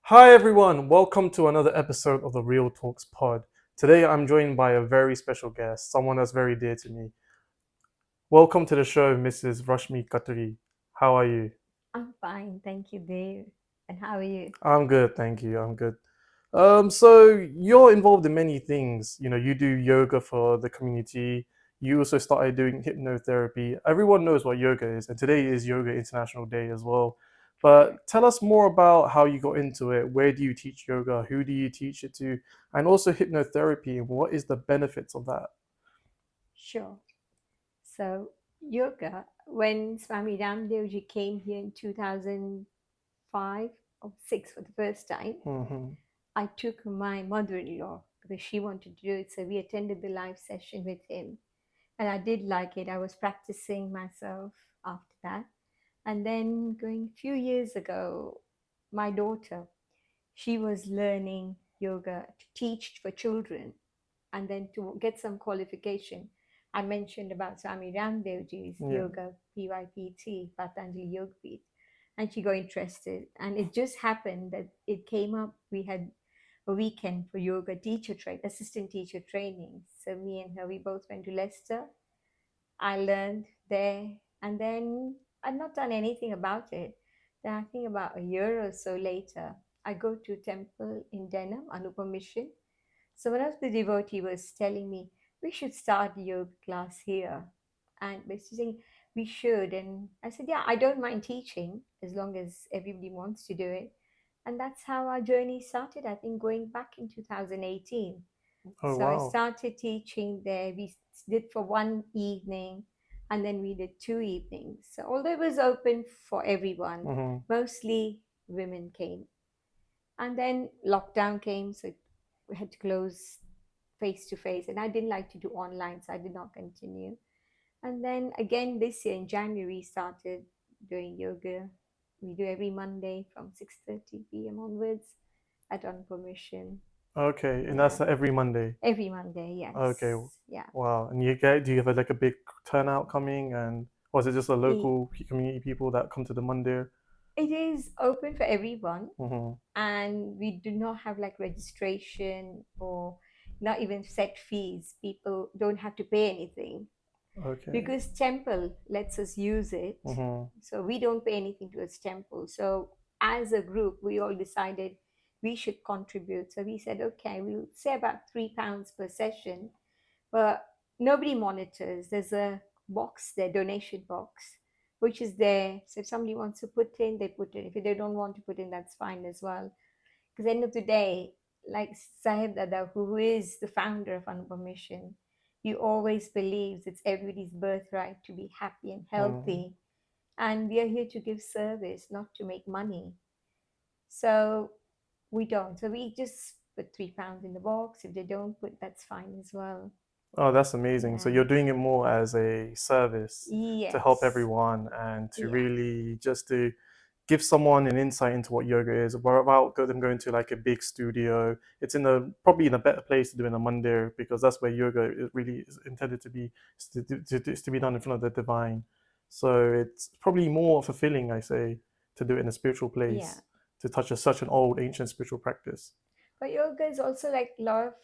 Hi everyone, welcome to another episode of the Real Talks pod. Today I'm joined by a very special guest, someone that's very dear to me. Welcome to the show, Mrs. Rashmi Khatri. How are you? I'm fine, thank you, Dave. And how are you? I'm good, thank you. I'm good. So you're involved in many things. You know, you do yoga for the community. You also started doing hypnotherapy. Everyone knows what yoga is, and today is Yoga International Day as well. But Correct. tell us more about how you got into it. Where do you teach yoga? Who do you teach it to? And also hypnotherapy, and what is the benefits of that? Sure. So, yoga, when Swami Ramdevji came here in 2005 or 6 for the first time, Hmm. I took my mother in law because she wanted to do it. So, we attended the live session with him. And I did like it. I was practicing myself after that. And then, going a few years ago, my daughter, she was learning yoga to teach for children and then to get some qualification. I mentioned about Swami Ramdevji's Yeah. yoga PYPT, Patanjali Yoga Peeth, and she got interested. And it just happened that it came up. We had a weekend for yoga assistant teacher training. So me and her, we both went to Leicester. I learned there, and then I'd not done anything about it. Then I think about a year or so later, I go to a temple in Denham, Anoopam Mission. So one of the devotee was telling me we should start yoga class here, and basically saying we should. And I said, yeah, I don't mind teaching as long as everybody wants to do it. And that's how our journey started. I think going back in 2018. Oh So I wow. started teaching there. We did for one evening, and then we did 2 evenings. So although it was open for everyone, Hmm. mostly women came. And then lockdown came, so we had to close face to face. And I didn't like to do online, so I did not continue. And then again this year in January, started doing yoga. We do every Monday from 6:30 p.m. onwards at On Permission. Okay, and Yeah, that's every Monday. every Monday. Okay, Yes, yeah. wow. And do you have like a big turnout coming, and was it just the It, local community people that come to the Monday? it is open for everyone, Hmm. and we do not have like registration or not even set fees. People don't have to pay anything Okay. because temple lets us use it, Hmm. so we don't pay anything to its temple. So as a group we all decided we should contribute, so we said okay, we'll say about £3 per session, but nobody monitors. There's a box there, donation box, which is there, so if somebody wants to put in, they put in. If they don't want to put in, that's fine as well, because end of the day, like Sahib Dada, who is the founder of Anupam Mission, he always believes it's everybody's birthright to be happy and Hmm. healthy. And we are here to give service, not to make money. So we don't. So we just put £3 in the box. If they don't put, that's fine as well. Oh, that's amazing. So Yeah. you're doing it more as a service to help Yes. everyone and to Yeah. really just to give someone an insight into what yoga is without them going to like a big studio. It's in a probably in a better place to do in a mandir because that's where yoga really is intended to be, is to be done in front of the divine. So it's probably more fulfilling, I say, to do it in a spiritual Yeah. place, to touch such an old ancient spiritual practice. But yoga is also like a lot of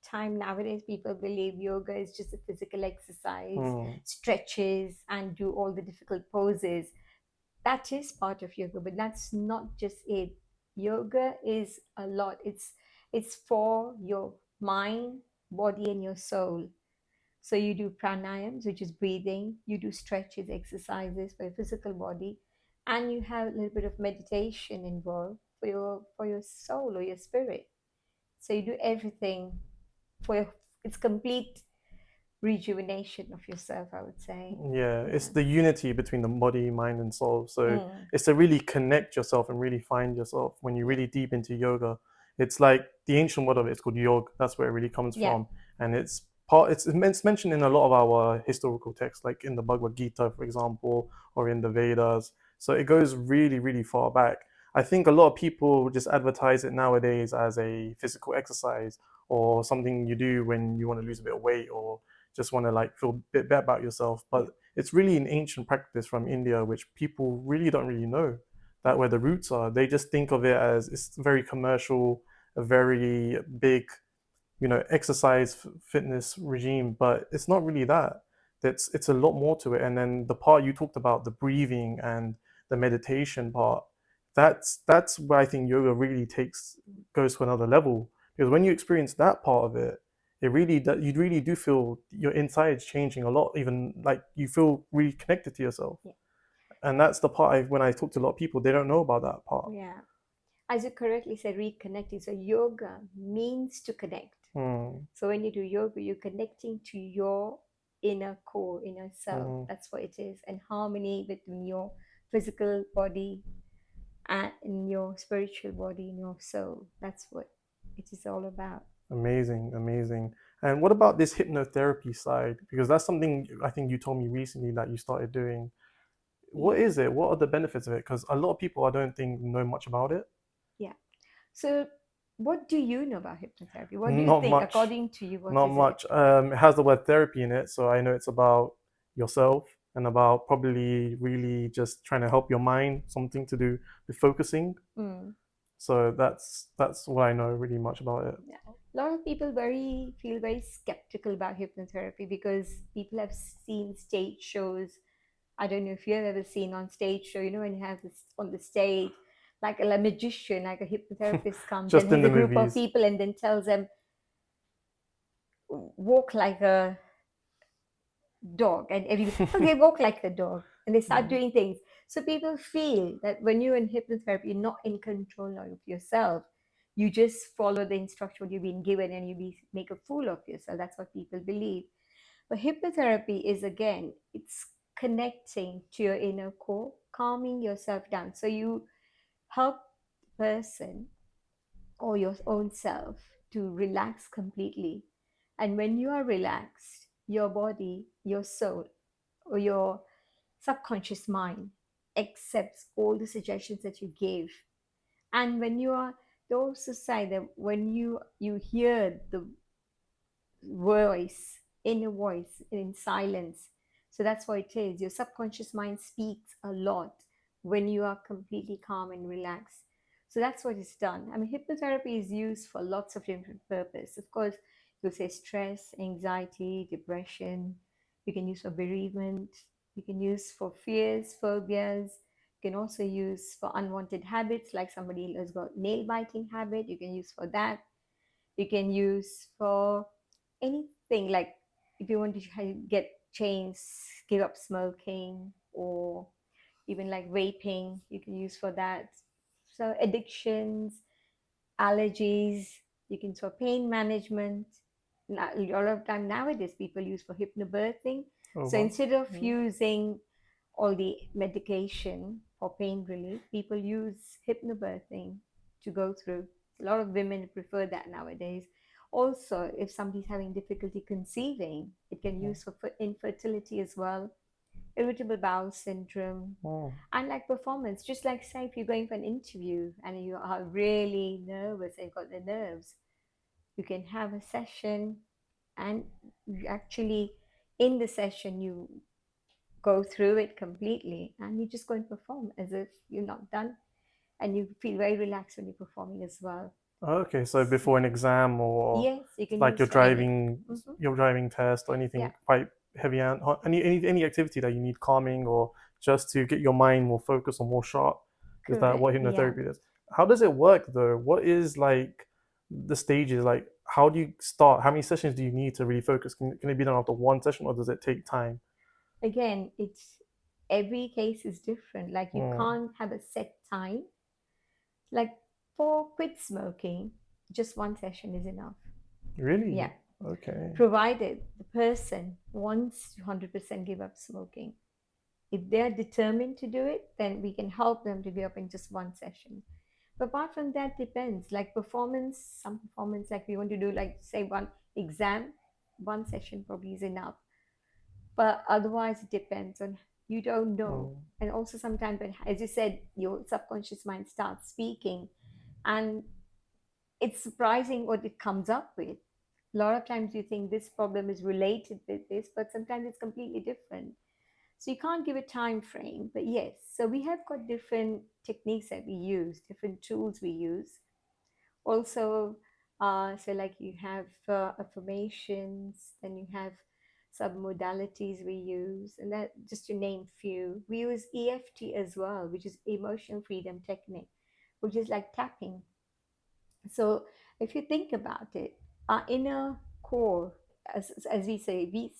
time nowadays people believe yoga is just a physical exercise, Hmm. stretches and do all the difficult poses. That is part of yoga, but that's not just it. Yoga is a lot. It's for your mind, body and your soul. So you do pranayams, which is breathing, you do stretches, exercises for your physical body, and you have a little bit of meditation involved for your soul or your spirit. So you do everything for your, it's complete rejuvenation of yourself, I would say. Yeah, it's Yeah. the unity between the body, mind, and soul. So Mm. it's to really connect yourself and really find yourself when you're Yeah. really deep into yoga. It's like the ancient word of it is called yog. That's where it really comes Yeah. from, and it's mentioned in a lot of our historical texts, like in the Bhagavad Gita, for example, or in the Vedas. So it goes really, really far back. I think a lot of people just advertise it nowadays as a physical exercise or something you do when you want to lose a bit of weight or just want to like feel a bit better about yourself. Yeah. But it's really an ancient practice from India, which people really don't really know. that where the roots are. They just think of it as it's very commercial, a very big, exercise fitness regime, but it's not really that. It's a lot more to it. And then the part you talked about, the breathing and the meditation part, that's where I think yoga really takes goes to another level. Because when you experience that part of it, you really do feel your insides changing a lot. Even like you feel really connected to yourself. Yeah. And that's the part when I talk to a lot of people, they don't know about that part. Yeah. As you correctly said, reconnecting. So yoga means to connect. Mm, So when you do yoga, you're connecting to your inner core, inner self. mm, That's what it is. And harmony between your physical body and in your spiritual body, in your soul. That's what it is all about. amazing, amazing. And what about this hypnotherapy side? Because that's something I think you told me recently that you started doing. What Yeah. is it? What are the benefits of it? Because a lot of people I don't think know much about it. Yeah. So what do you know about hypnotherapy? What do you Not think, much, according to you, what not is it? much. It has the word therapy in it, so I know it's about yourself and about probably really just trying to help your mind, something to do with focusing. Mm. So that's what I know really much about it. Yeah. A lot of people feel very skeptical about hypnotherapy because people have seen stage shows. I don't know if you've ever seen on stage show, when you have this on the stage, like a magician, like a hypnotherapist comes and Just in has the a group of movies. people and then tells them, walk like a dog. And everybody, okay, walk like a dog. And they start Mm, doing things. So people feel that when you're in hypnotherapy, you're not in control of yourself. You just follow the instruction you've been given and make a fool of yourself. That's what people believe. But hypnotherapy is, again, it's connecting to your inner core, calming yourself down. So you help the person or your own self to relax completely. And when you are relaxed, your body, your soul, or your subconscious mind accepts all the suggestions that you gave. And when you are, they also say that when you hear the voice, inner voice in silence. So that's what it is. Your subconscious mind speaks a lot when you are completely calm and relaxed. So that's what is done. I mean, hypnotherapy is used for lots of different purposes. Of course, you'll say stress, anxiety, depression. You can use for bereavement. You can use for fears, phobias. You can also use for unwanted habits, like somebody has got nail biting habit. You can use for that. You can use for anything, like if you want to get chains, give up smoking, or even like vaping, you can use for that. So addictions, allergies, you can use for pain management. Now, a lot of time nowadays people use for hypnobirthing. oh So wow. instead of Mm, using all the medication for pain relief, people use hypnobirthing to go through. A lot of women prefer that nowadays. Also, if somebody's having difficulty conceiving, it can use for infertility as well, irritable bowel syndrome, mm, and like performance. Just like, say, if you're going for an interview and you are really nervous and you've got the nerves, you can have a session, and you actually, in the session, you go through it completely and you just go and perform as if you're not done, and you feel very relaxed when you're performing as well. okay, so before an exam or Yes, you can like use for any. Hmm. your driving test or Yeah, anything quite heavy and any activity that you need calming or just to get your mind more focused or more sharp, is that correct. what Yeah. hypnotherapy is? How does it work though? What is like the stages? Like how do you start? How many sessions do you need to really focus? Can it be done after one session or does it take time? Again, it's every case is different. Like you Mm, can't have a set time. Like for quit smoking, just one session is enough. Yeah, really? Okay. provided the person wants to 100% give up smoking. If they're determined to do it, then we can help them to give up in just one session. But apart from that, depends. Like performance, some performance, like we want to do, like say one exam, one session probably is enough. But otherwise, it depends on, you don't know. Mm, And also sometimes, as you said, your subconscious mind starts speaking, and it's surprising what it comes up with. A lot of times you think this problem is related with this, but sometimes it's completely different. So you can't give a time frame, but yes. So we have got different techniques that we use, different tools we use. Also, so like you have affirmations, then you have sub modalities we use, and that just to name few. We use EFT as well, which is emotional freedom technique, which is like tapping. So if you think about it, our inner core, as we say, we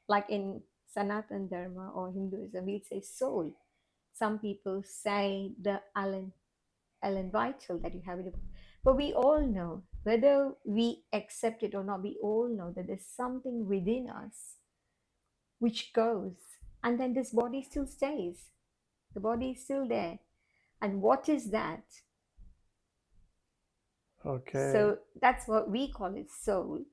like in Sanatan Dharma or Hinduism, we say soul. Some people say the Ellen Vital that you have in the book. But we all know, whether we accept it or not, we all know that there's something within us which goes, and then this body still stays. The body is still there. And what is that? Okay. So that's what we call it soul.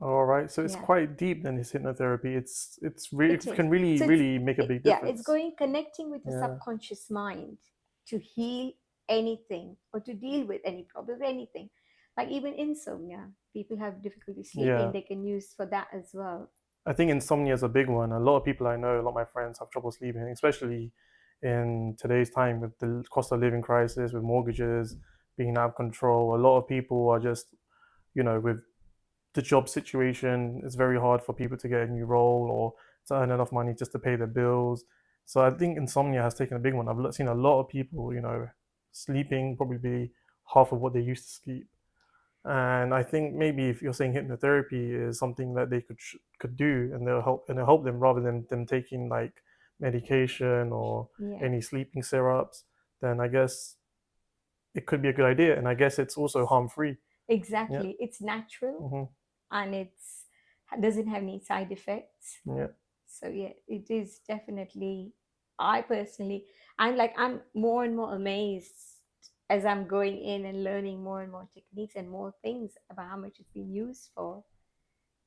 All right. So it's Yeah, quite deep then, his hypnotherapy. it It is. can really So it's really make a big yeah, it's difference. going connecting with the Yeah. subconscious mind to heal anything or to deal with any problem, anything. Like even insomnia, people have difficulty sleeping. Yeah. They can use for that as well. I think insomnia is a big one. A lot of people I know, a lot of my friends have trouble sleeping, especially in today's time with the cost of living crisis, with mortgages being out of control. A lot of people are just, with the job situation, it's very hard for people to get a new role or to earn enough money just to pay their bills. So I think insomnia has taken a big one. Seen a lot of people, sleeping probably half of what they used to sleep. And I think maybe if you're saying hypnotherapy is something that they could do, and it'll help them rather than them taking like medication or Yeah, any sleeping syrups, then I guess it could be a good idea. And I guess it's also harm free. Yeah. exactly. It's natural Hmm. and it's doesn't have any side effects. Yeah. So yeah, it is definitely. I personally, I'm more and more amazed as I'm going in and learning more and more techniques and more things about how much it's been used for.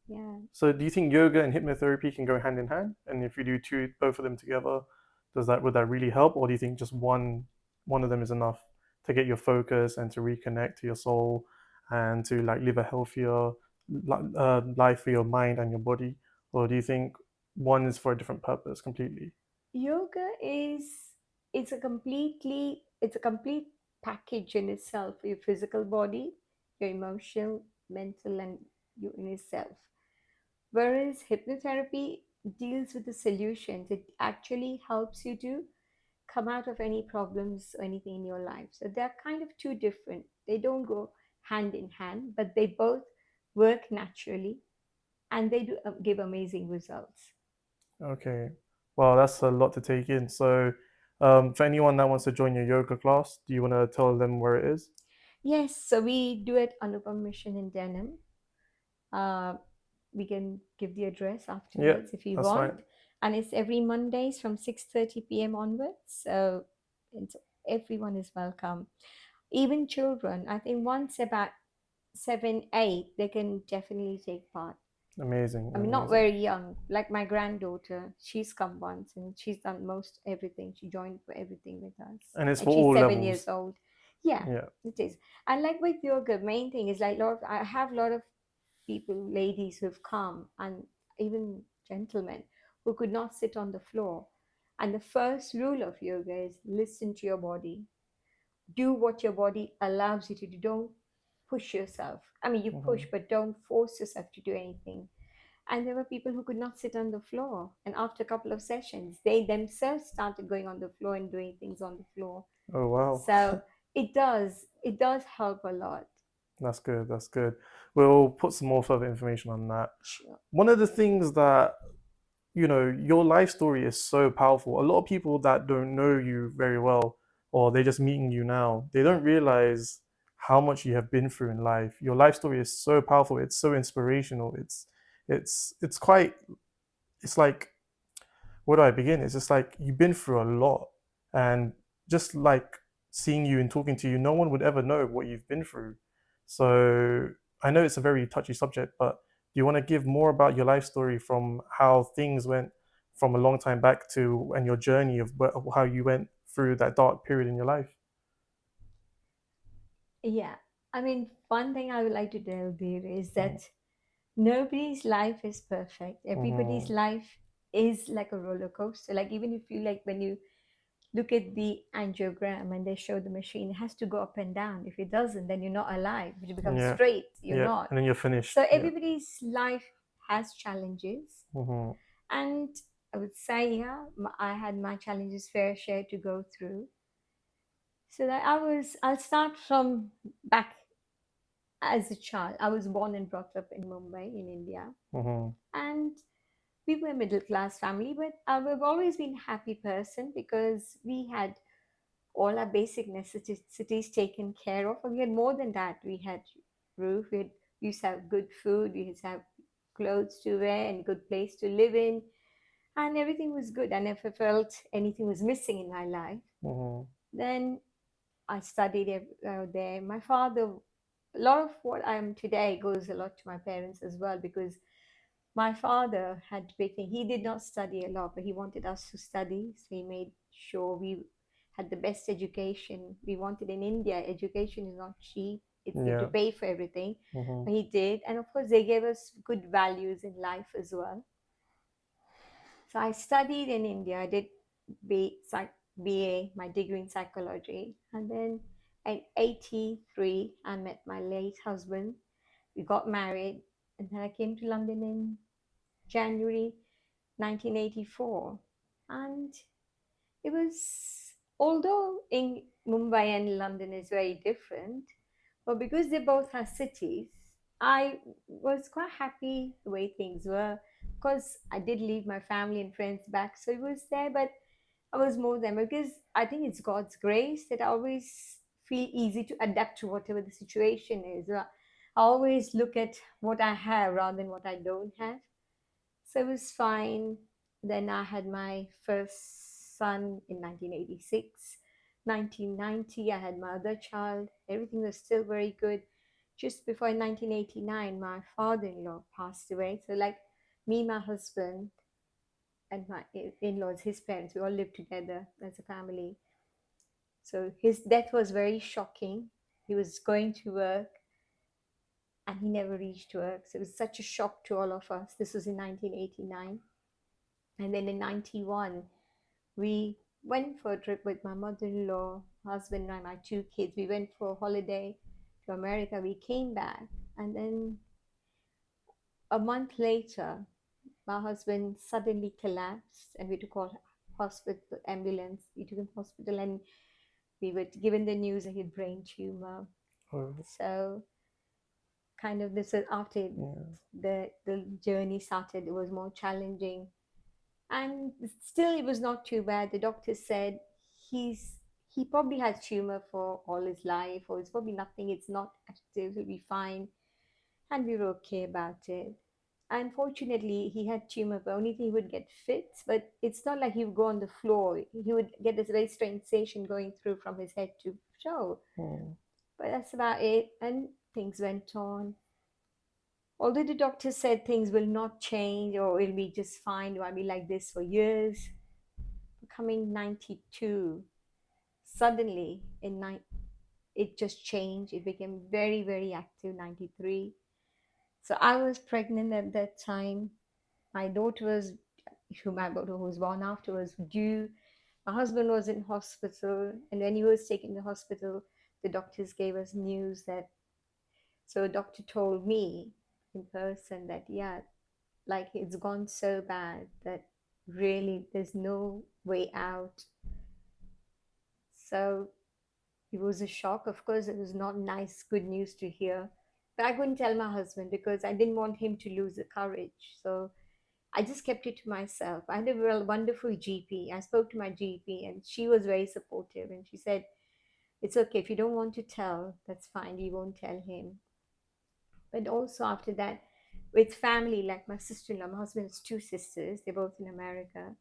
Yeah. So do you think yoga and hypnotherapy can go hand in hand? And if you do both of them together, would that really help, or do you think just one of them is enough to get your focus and to reconnect to your soul and to like live a healthier life for your mind and your body, or do you think one is for a different purpose completely? Yoga is it's a complete package in itself for your physical body, your emotional, mental, and your inner self. Whereas hypnotherapy deals with the solutions. It actually helps you to come out of any problems or anything in your life. So they're kind of two different. They don't go hand in hand, but they both work naturally and they do give amazing results. Okay, well, that's a lot to take in. So, for anyone that wants to join your yoga class, do you want to tell them where it is? Yes, so we do it Anoopam Mission in Denham. Uh, we can give the address Yeah, afterwards if you that's want. fine. And it's every Mondays from 6:30 p.m. onwards. So it's, everyone is welcome. Even children, I think once about 7, 8, they can definitely take part. Amazing, I mean, not amazing. very young. Like my granddaughter, she's come once and she's done most everything. She joined for everything with us, And it's and for she's all 7 years levels. old. Yeah, Yeah. it is. And like with yoga, main thing is like lot. I have a lot of people, ladies who've come, and even gentlemen who could not sit on the floor. And the first rule of yoga is listen to your body. Do what your body allows you to do. Don't push yourself. I mean, you push, Hmm. but don't force yourself to do anything. And there were people who could not sit on the floor. And after a couple of sessions, they themselves started going on the floor and doing things on the floor. Oh, wow. So it does help a lot. That's good. That's good. We'll put some more further information on that. Sure. One of the things that, your life story is so powerful. A lot of people that don't know you very well, or they're just meeting you now, they don't realize how much you have been through in life. Your life story is so powerful. It's so inspirational. It's quite, it's like, where do I begin? It's just like you've been through a lot, and just like seeing you and talking to you, no one would ever know what you've been through. So I know it's a very touchy subject, but do you want to give more about your life story from how things went from a long time back to and your journey of how you went through that dark period in your life? Yeah. I mean, one thing I would like to tell there is Mm-hmm. that nobody's life is perfect. Everybody's Mm-hmm. life is like a roller coaster. Like even if you like when you look at the angiogram and they show the machine, it has to go up and down. If it doesn't, then you're not alive. If you become Yeah. straight, you're Yeah. not. And then you're finished. So Yeah. everybody's life has challenges, Mm-hmm. and I would say, yeah, I had my challenges fair share to go through. So that I'll start from back as a child. I was born and brought up in Mumbai, in India, Mm-hmm. and we were a middle class family, but I've always been a happy person because we had all our basic necessities taken care of. And we had more than that. We had roof, we used to have good food, we used to have clothes to wear and good place to live in, and everything was good. I never felt anything was missing in my life. Mm-hmm. Then I studied there. My father, a lot of what I am today goes a lot to my parents as well, because my father had big thing. He did not study a lot, but he wanted us to study. So he made sure we had the best education. We wanted in India, education is not cheap. It's you have to Yeah. pay for everything. Mm-hmm. But he did. And of course, they gave us good values in life as well. So I studied in India. I did BA, my degree in psychology. And then in 83, I met my late husband. We got married. And then I came to London in January 1984. And it was, although in Mumbai and London is very different, but because they both are cities, I was quite happy the way things were. Because I did leave my family and friends back, so it was there, but I was more than, because I think it's God's grace that I always feel easy to adapt to whatever the situation is. I always look at what I have rather than what I don't have. So it was fine. Then I had my first son in 1986. 1990, I had my other child. Everything was still very good. Just before in 1989, my father in law passed away. So, like me, my husband, and my in laws, his parents, we all lived together as a family. So, his death was very shocking. He was going to work and he never reached work. So, it was such a shock to all of us. This was in 1989. And then in 91, we went for a trip with my mother-in-law, husband, and my two kids. We went for a holiday to America. We came back, and then a month later, my husband suddenly collapsed, and we had to call hospital ambulance. We took him to hospital, and we were given the news that he had brain tumor. Oh, So, kind of this was after yeah. the journey started. It was more challenging, and still it was not too bad. The doctor said he's he probably has tumor for all his life, or it's probably nothing, it's not active, he'll be fine. And we were okay about it. Unfortunately, he had tumor, but only thing he would get fits, but it's not like he would go on the floor. He would get this very strange sensation going through from his head to toe. Mm. But that's about it, and things went on. Although the doctor said things will not change or it'll be just fine, I'll be like this for years. Coming 92, suddenly it just changed. It became very, very active 93. So I was pregnant at that time. My daughter was, my daughter who was born after was due. My husband was in hospital, and when he was taken to hospital, the doctors gave us news that, so a doctor told me in person that, yeah, like it's gone so bad that really there's no way out. So it was a shock. Of course, it was not nice, good news to hear. But I couldn't tell my husband because I didn't want him to lose the courage. So I just kept it to myself. I had a real wonderful GP. I spoke to my GP and she was very supportive. And she said, it's okay. If you don't want to tell, that's fine. We won't tell him. But also after that, with family, like my sister in law, my husband's two sisters, they're both in America,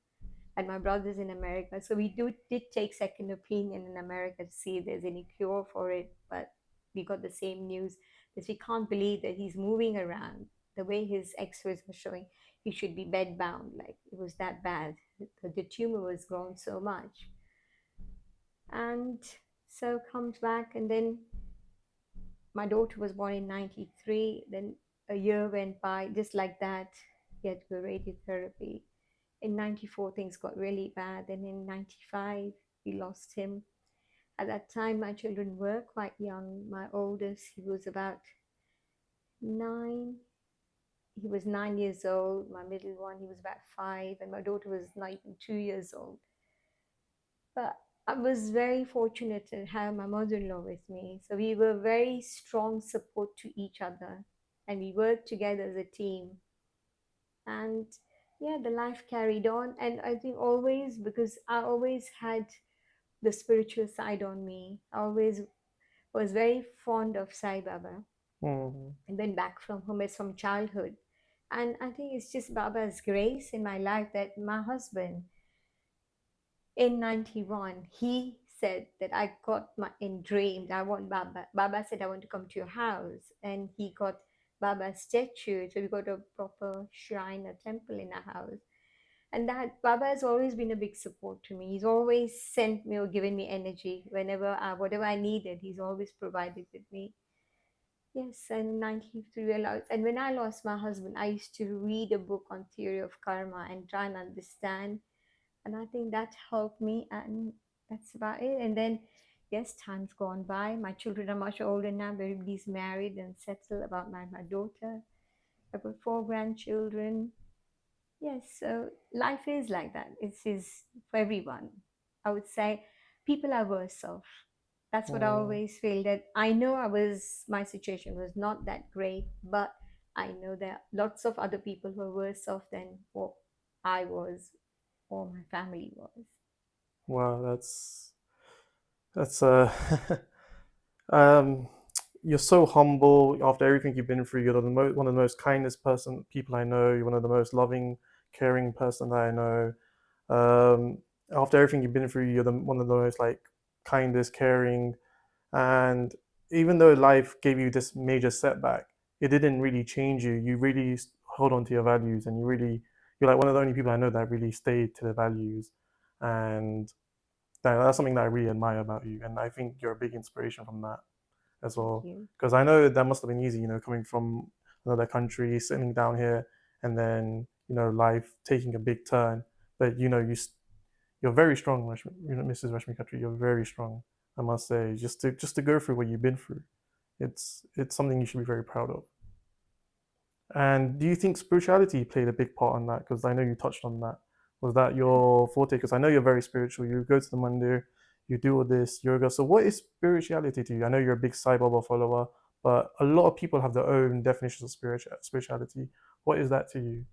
and my brother's in America. So we did take second opinion in America to see if there's any cure for it. But we got the same news that we can't believe that he's moving around. The way his X-rays were showing, he should be bed bound. Like it was that bad. The tumor was grown so much. And so comes back, and then my daughter was born in 93. Then a year went by, just like that. He had to go radiotherapy. In 94, things got really bad. And in 95, we lost him. At that time, my children were quite young. My oldest, he was about 9. He was 9 years old. My middle one, he was about 5. And my daughter was not even 2 years old. But I was very fortunate to have my mother in law with me. So we were very strong support to each other. And we worked together as a team. And yeah, the life carried on. And I think always, because I always had the spiritual side on me, I always was very fond of saibaba. Mm. I went back from home as from childhood. And I think it's just Baba's grace in my life that my husband in 91, he said that I got my in dreams, I want Baba. Baba said, I want to come to your house. And he got Baba's statue. So we got a proper shrine, a temple in our house. And that Baba has always been a big support to me. He's always sent me or given me energy whenever whatever I needed. He's always provided with me. Yes, and 93 allowed. And when I lost my husband, I used to read a book on theory of karma and try and understand. And I think that helped me. And that's about it. And then, yes, time's gone by. My children are much older now. Everybody's married and settled. About my daughter, I've got 4 grandchildren. Yes, so life is like that. It is for everyone. I would say people are worse off. That's what I Mm. always feel, that I know my situation was not that great, but I know there are lots of other people who are worse off than what I was or my family was. Wow, that's um you're so humble after everything you've been through. You're one of the most kindest people I know. You're one of the most loving, caring person that I know. Um, After everything you've been through, you're one of the most like kindest, caring, and even though life gave you this major setback, it didn't really change you. You really hold on to your values, and you're like one of the only people I know that really stayed to their values, and that's something that I really admire about you. And I think you're a big inspiration from that as Thank well. you. Because I know that must have been easy, coming from another country, sitting down here, and then life taking a big turn. But you're very strong, Mrs. Rashmi Khatri. You're very strong, I must say. Just to go through what you've been through, it's something you should be very proud of. And do you think spirituality played a big part in that? Because I know you touched on that. Was that your forte? Because I know you're very spiritual. You go to the mandir, you do all this yoga. So, what is spirituality to you? I know you're a big Sai Baba follower, but a lot of people have their own definitions of spirituality. What is that to you?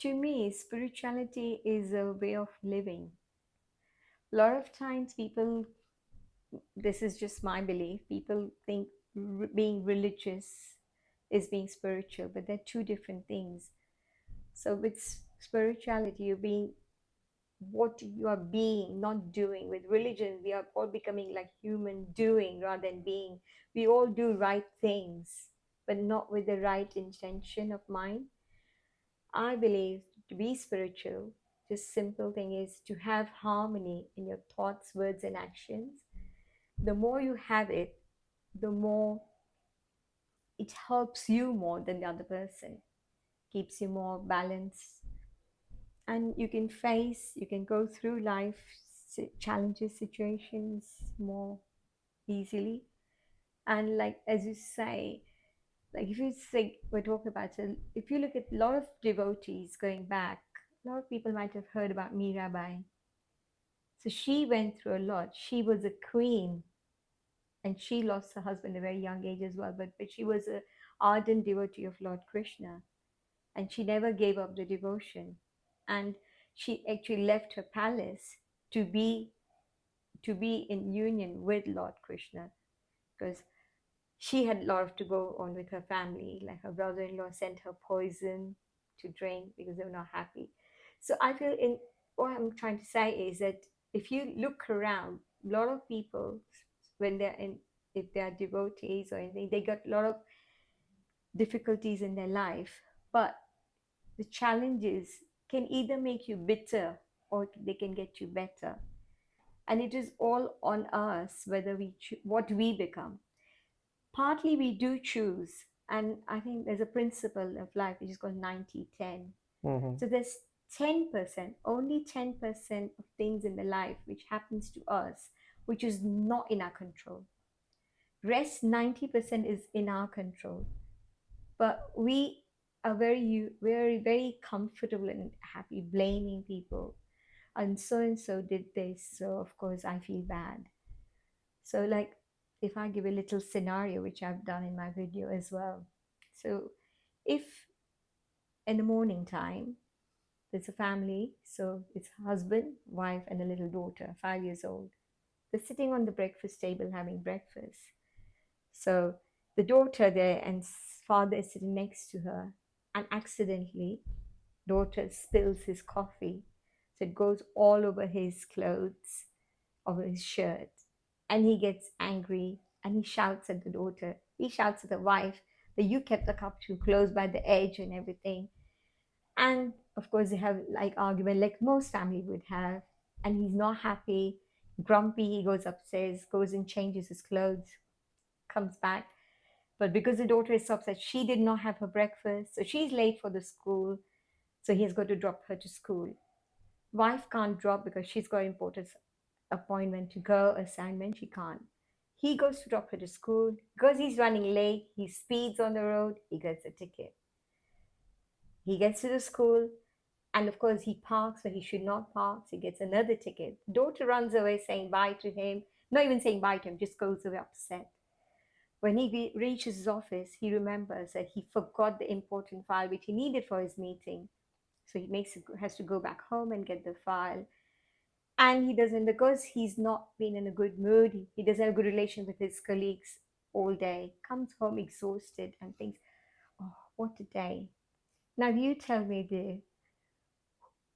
To me, spirituality is a way of living. A lot of times, people, this is just my belief, people think being religious is being spiritual, but they're two different things. So, with spirituality, you're being what you are being, not doing. With religion, we are all becoming like human doing rather than being. We all do right things, but not with the right intention of mind. I believe to be spiritual, just simple thing is to have harmony in your thoughts, words, and actions. The more you have it, the more it helps you more than the other person, keeps you more balanced, and you can go through life challenges, situations more easily. And like as you say, like if you think we're talking about it, if you look at a lot of devotees going back, a lot of people might have heard about Mirabai. So she went through a lot. She was a queen, and she lost her husband at a very young age as well. But she was a ardent devotee of Lord Krishna, and she never gave up the devotion. And she actually left her palace to be in union with Lord Krishna, because she had a lot to go on with her family. Like her brother-in-law sent her poison to drink because they were not happy. So I feel in what I'm trying to say is that if you look around, a lot of people when they're in, if they are devotees or anything, they got a lot of difficulties in their life. But the challenges can either make you bitter or they can get you better. And it is all on us whether what we become. Partly we do choose, and I think there's a principle of life which is called 90-10. Mm-hmm. So there's 10%, only 10% of things in the life which happens to us, which is not in our control. Rest 90% is in our control. But we are very comfortable and happy blaming people. And so did this, so of course I feel bad. So, like, if I give a little scenario, which I've done in my video as well. So, if in the morning time, there's a family, so it's husband, wife, and a little daughter, 5 years old. They're sitting on the breakfast table having breakfast. So, the daughter there and father is sitting next to her, and accidentally, daughter spills his coffee. So, it goes all over his clothes, over his shirt, and he gets angry and he shouts at the daughter. He shouts at the wife that you kept the cup too close by the edge and everything. And of course, they have like argument like most family would have. And he's not happy, grumpy. He goes upstairs, goes and changes his clothes, comes back. But because the daughter is so upset, she did not have her breakfast, so she's late for the school. So he has got to drop her to school. Wife can't drop because she's got important appointment to go, assignment, she can't. He goes to drop her to school. Because he's running late, he speeds on the road, he gets a ticket. He gets to the school, and of course, he parks where he should not park, so he gets another ticket. Daughter runs away saying bye to him, not even saying bye to him, just goes away upset. When he reaches his office, he remembers that he forgot the important file which he needed for his meeting. So has to go back home and get the file. And he doesn't, because he's not been in a good mood, he doesn't have a good relation with his colleagues all day, comes home exhausted and thinks, oh, what a day. Now you tell me, dear,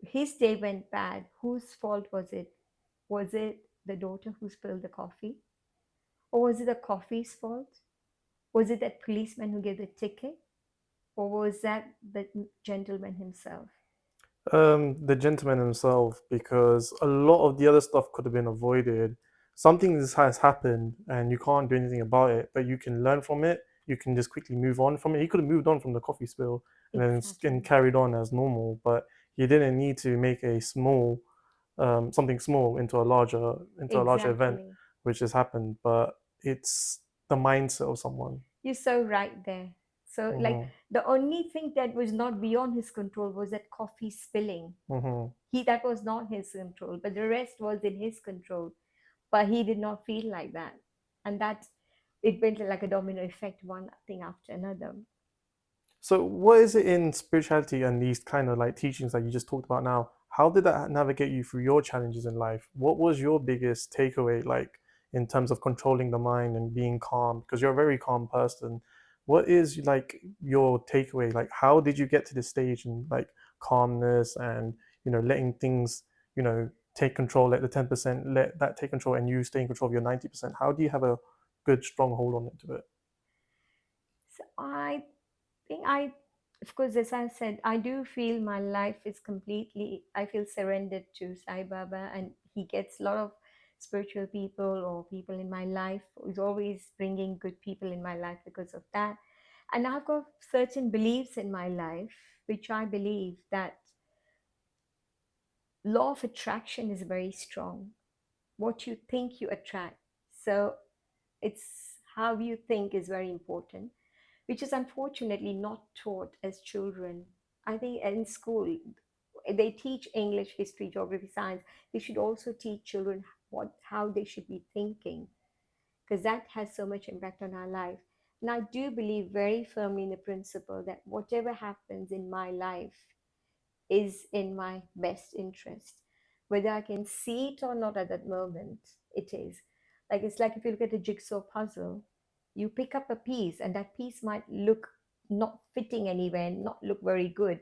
his day went bad. Whose fault was it? Was it the daughter who spilled the coffee? Or was it the coffee's fault? Was it that policeman who gave the ticket? Or was that the gentleman himself? The gentleman himself, because a lot of the other stuff could have been avoided. Something has happened and you can't do anything about it, but you can learn from it. You can just quickly move on from it. He could have moved on from the coffee spill and then and Exactly. carried on as normal, but he didn't need to make a small something small into a larger event, Exactly. which has happened. But it's the mindset of someone. You're so right there. So, like, Hmm. the only thing that was not beyond his control was that coffee spilling. Hmm. That was not his control, but the rest was in his control. But he did not feel like that, and that it went like a domino effect, one thing after another. So, what is it in spirituality and these kind of like teachings that you just talked about now? How did that navigate you through your challenges in life? What was your biggest takeaway, like in terms of controlling the mind and being calm? Because you're a very calm person. What is like your takeaway? Like, how did you get to this stage and like calmness and letting things take control? Let the 10% let that take control, and you stay in control of your 90%. How do you have a good strong hold on it to it? So I think of course, as I said, I do feel my life is completely, I feel surrendered to Sai Baba, and he gets a lot of spiritual people or people in my life, who's always bringing good people in my life because of that. And I've got certain beliefs in my life, which I believe that law of attraction is very strong. What you think, you attract. So it's how you think is very important, which is unfortunately not taught as children. I think in school, they teach English, history, geography, science. They should also teach children how they should be thinking, because that has so much impact on our life. And I do believe very firmly in the principle that whatever happens in my life is in my best interest. Whether I can see it or not at that moment, it is. Like, it's like if you look at a jigsaw puzzle, you pick up a piece and that piece might look not fitting anywhere, not look very good,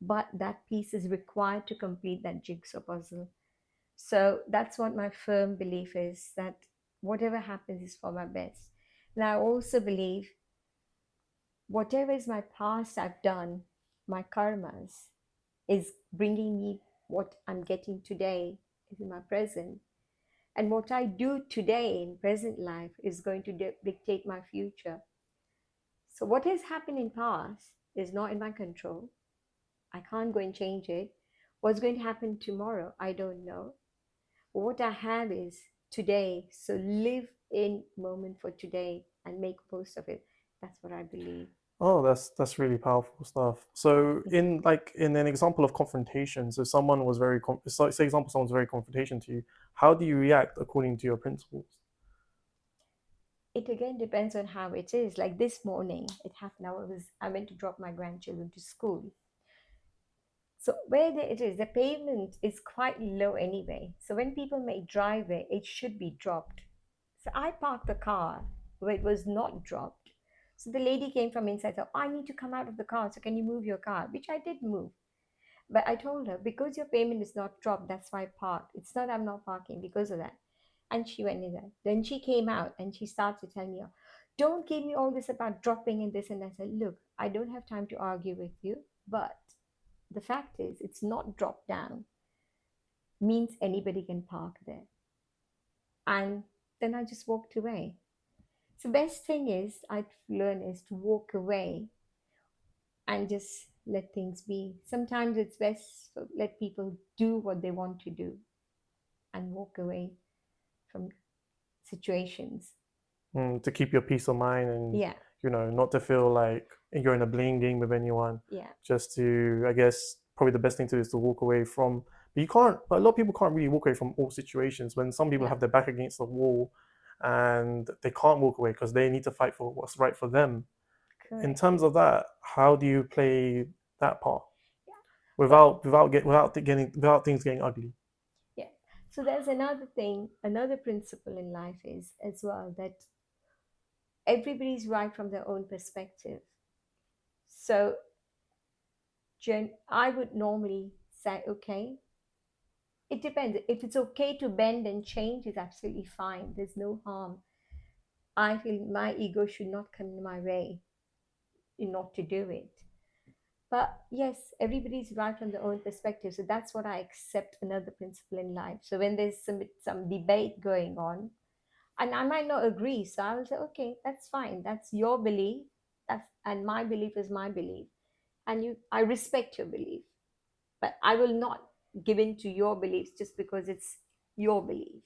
but that piece is required to complete that jigsaw puzzle. So that's what my firm belief is, that whatever happens is for my best. And I also believe whatever is my past I've done, my karmas, is bringing me what I'm getting today is in my present. And what I do today in present life is going to dictate my future. So what has happened in past is not in my control. I can't go and change it. What's going to happen tomorrow? I don't know. What I have is today. So live in moment for today and make most of it. That's what I believe. Oh, that's really powerful stuff. So Yeah. in like in an example of confrontation, so someone was very so say example someone's very confrontation to you, how do you react according to your principles? It again depends on how it is. Like this morning, it happened. I went to drop my grandchildren to school. So it is, the pavement is quite low anyway. So when people make driveway, it should be dropped. So I parked the car where it was not dropped. So the lady came from inside. So I need to come out of the car. So can you move your car? Which I did move. But I told her, because your payment is not dropped, that's why I parked. It's not I'm not parking because of that. And she went in there. Then she came out and she started telling me, don't give me all this about dropping and this and that. I said, look, I don't have time to argue with you, but the fact is, it's not dropped down, means anybody can park there. And then I just walked away. So best thing is I've learned is to walk away and just let things be. Sometimes it's best to let people do what they want to do and walk away from situations. To keep your peace of mind and Yeah, not to feel like you're in a blame game with anyone. yeah, Just to, I guess, probably the best thing to do is to walk away from. But you can't. But a lot of people can't really walk away from all situations. When some people yeah, have their back against the wall, and they can't walk away because they need to fight for what's right for them. In correct. terms of that, how do you play that part Yeah, well, without things getting ugly? yeah. So there's another thing, another principle in life is as well that everybody's right from their own perspective. So I would normally say, okay, it depends. If it's okay to bend and change, it's absolutely fine. There's no harm. I feel my ego should not come in my way in not to do it. But yes, everybody's right from their own perspective. So that's what I accept, another principle in life. So when there's some debate going on, and I might not agree, so I will say, okay, that's fine. That's your belief. And my belief is my belief. And I respect your belief. But I will not give in to your beliefs just because it's your belief.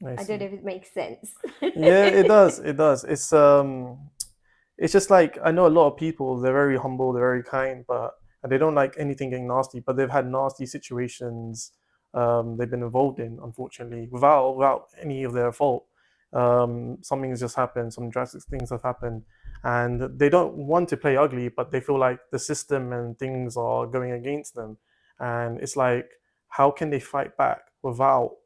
I I don't see. know if it makes sense. Yeah, it does. It does. It's just like I know a lot of people. They're very humble. They're very kind, but and they don't like anything getting nasty. But they've had nasty situations. They've been involved in, unfortunately, without any of their fault. Something's just happened. Some drastic things have happened, and they don't want to play ugly, but they feel like the system and things are going against them. And it's like, how can they fight back without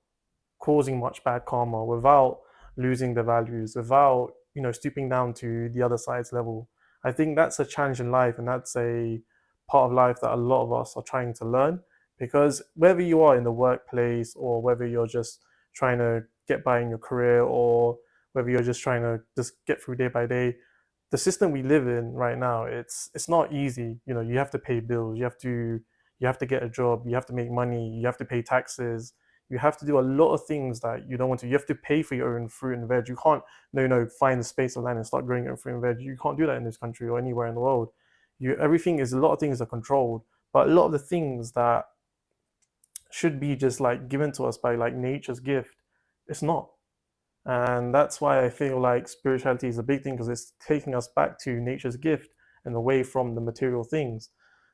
causing much bad karma, without losing their values, without stooping down to the other side's level? I think that's a challenge in life, and that's a part of life that a lot of us are trying to learn. Because whether you are in the workplace, or whether you're just trying to get by in your career, or whether you're just trying to just get through day by day, the system we live in right now, it's not easy. You have to pay bills, you have to get a job, you have to make money, you have to pay taxes, you have to do a lot of things that you don't want to. You have to pay for your own fruit and veg. You can't, find a space of land and start growing your own fruit and veg. You can't do that in this country or anywhere in the world. Everything is, a lot of things are controlled, but a lot of the things that should be just like given to us by like nature's gift, it's not. And that's why I feel like spirituality is a big thing, because it's taking us back to nature's gift and away from the material things.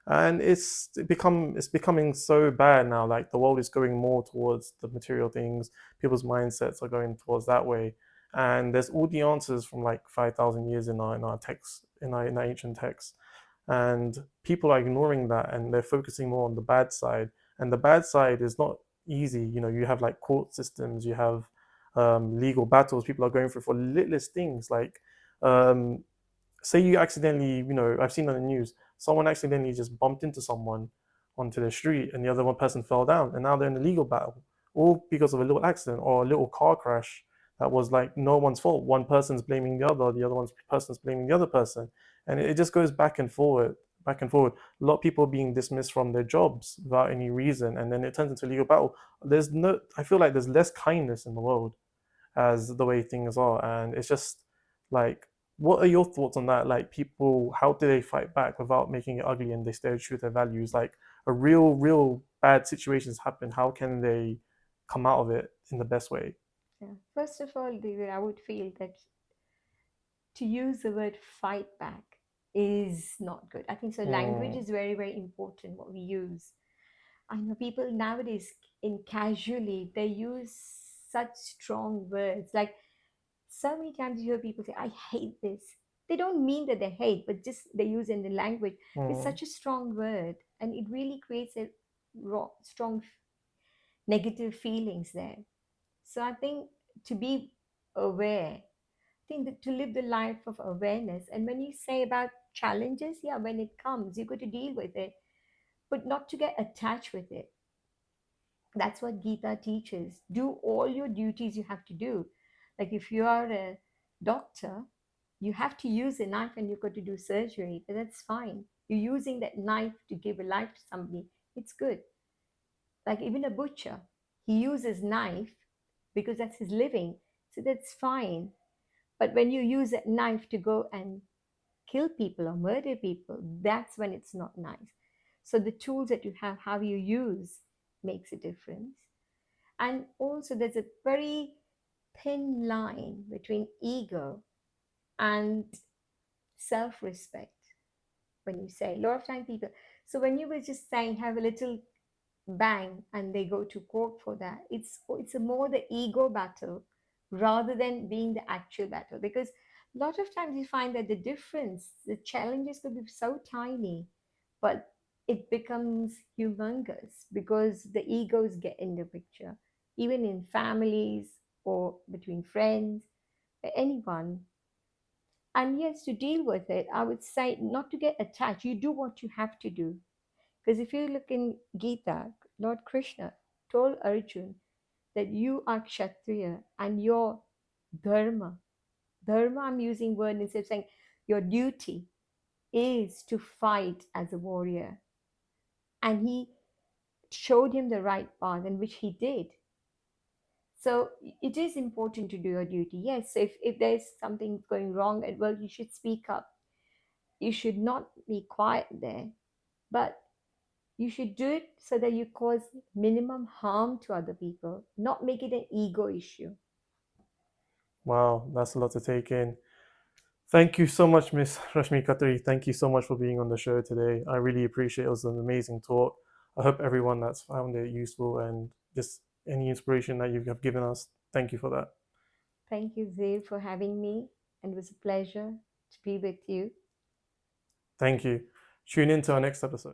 And it's becoming so bad now. Like the world is going more towards the material things. People's mindsets are going towards that way. And there's all the answers from like 5,000 years in our texts, in our ancient texts. And people are ignoring that, and they're focusing more on the bad side. And the bad side is not easy. You have like court systems, you have legal battles people are going through for littlest things, like um, say you accidentally, I've seen on the news, someone accidentally just bumped into someone onto the street, and the other one person fell down, and now they're in a legal battle, all because of a little accident or a little car crash that was like no one's fault. One person's blaming the other one's person's blaming the other person, and it just goes back and forward, back and forward. A lot of people being dismissed from their jobs without any reason, and then it turns into a legal battle. I feel like there's less kindness in the world as the way things are. And it's just like, what are your thoughts on that? Like, people, how do they fight back without making it ugly, and they stay true to their values? Like, a real bad situations happen, how can they come out of it in the best way? Yeah. First of all, David, I would feel that to use the word fight back is not good. I think so. Language Mm, is very, very important what we use. I know people nowadays in casually they use such strong words. Like so many times you hear people say, I hate this. They don't mean that they hate, but just they use in the language. It's mm, such a strong word and it really creates a strong negative feelings there. So I think to be aware, I think that to live the life of awareness. And when you say about challenges, yeah, when it comes, you got to deal with it, but not to get attached with it. That's what Gita teaches. Do all your duties you have to do. Like if you are a doctor, you have to use a knife and you've got to do surgery, but that's fine. You're using that knife to give a life to somebody. It's good. Like even a butcher, he uses knife because that's his living. So that's fine. But when you use that knife to go and kill people or murder people, that's when it's not nice. So the tools that you have, how you use, makes a difference. And also, there's a very thin line between ego and self respect. When you say, a lot of time people, so when you were just saying, have a little bang and they go to court for that, it's a more the ego battle rather than being the actual battle. Because a lot of times you find that the difference, the challenges could be so tiny, but it becomes humongous because the egos get in the picture, even in families or between friends, anyone. And yes, to deal with it, I would say not to get attached. You do what you have to do. Because if you look in Gita, Lord Krishna told Arjun that you are Kshatriya and your dharma, dharma, I'm using word instead of saying your duty is to fight as a warrior. And he showed him the right path, and which he did. So it is important to do your duty. Yes, so if there's something going wrong at work, you should speak up. You should not be quiet there. But you should do it so that you cause minimum harm to other people, not make it an ego issue. wow, that's a lot to take in. Thank you so much, Miss Rashmi Khatri. Thank you so much for being on the show today. I really appreciate it. It was an amazing talk. I hope everyone that's found it useful and just any inspiration that you have given us. Thank you for that. Thank you, Zev, for having me. And it was a pleasure to be with you. Thank you. Tune in to our next episode.